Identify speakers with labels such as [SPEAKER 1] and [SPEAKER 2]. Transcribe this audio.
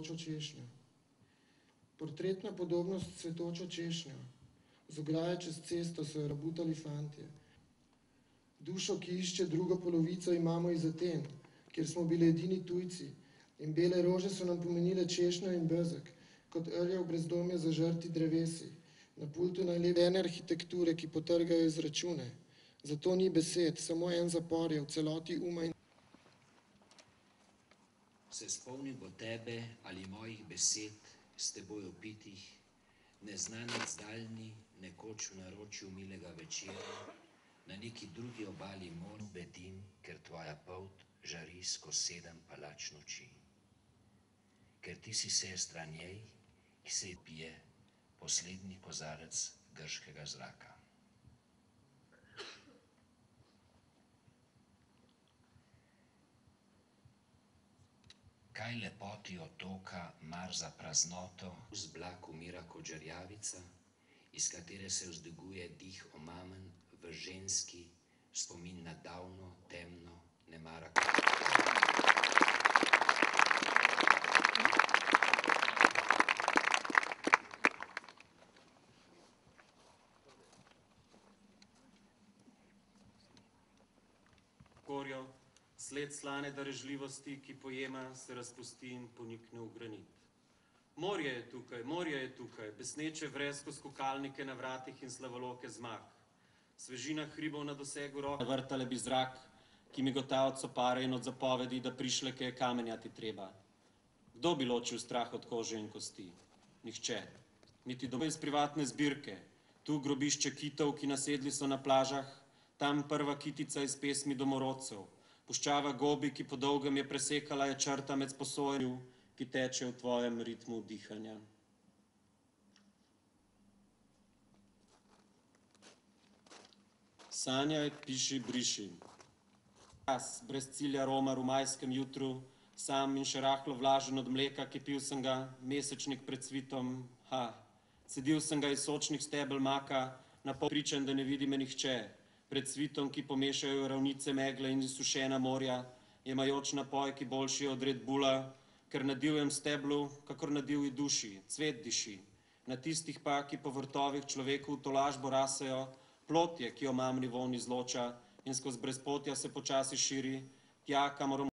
[SPEAKER 1] cvetočo češnjo. Portretna podobnost s cvetočo češnjo. Z ograje čez cesto so jo rabutali fantje. Dušo, ki išče drugo polovico, imamo iz Aten, kjer smo bili edini tujci, in bele rože so nam pomenile češnjo in bezeg, kot rjev brezdomje zažrti drevesi. Na pultu najlepene arhitekture, ki potrgajo izračune. Zato ni besed, samo en zapor je v celoti uma in...
[SPEAKER 2] Se spomnim bo tebe ali mojih besed s teboj opitih, neznanec daljni, nekoč v naročju milega večera, na neki drugi obali morja bedim, ker tvoja polt žari skoz 7 palač noči. Ker ti si sestra njej, ki se pije poslednji kozarec grškega zraka. Kaj lepoti otoka mar za praznoto, z blak umira kot žerjavica, iz katere se vzdiguje dih omamen v ženski, spomin na davno, temno, nemara.
[SPEAKER 3] Korjo, sled slane darežljivosti, ki pojema, se razpusti in ponikne v granit. Morje je tukaj, besneče vresko skokalnike na vratih in slavoloke zmag. Svežina hribov na dosegu roke. Vrtale bi zrak, ki migota od sopare in od zapovedi, da prišleke je kamenjati treba. Kdo bi ločil strah od kože in kosti? Nihče. Niti doma iz privatne zbirke. Tu grobišče kitov, ki nasedli so na plažah, tam prva kitica iz pesmi domorodcev. Puščava Gobi, ki po dolgem je presekala, je črta med sposojenju, ki teče v tvojem ritmu dihanja. Sanjaj, piši, briši. Jaz, brez cilja romar v majskem jutru, sam in še rahlo vlažen od mleka, ki pil sem ga, mesečnik pred cvitom, cedil sem ga iz sočnih stebel maka, na pol pričan, da ne vidi me nihče. Pred cvitom, ki pomešajo ravnice megle in izsušena morja, jemajoč napoj, ki boljši od Red Bulla, ker na divjem steblu, kakor na divji duši, cvet diši. Na tistih pa, ki po vrtovih človeku v tolažbo rasejo, plotje, ki jo mamni vonj izloča in skozi brezpotja se počasi širi, tja, kamor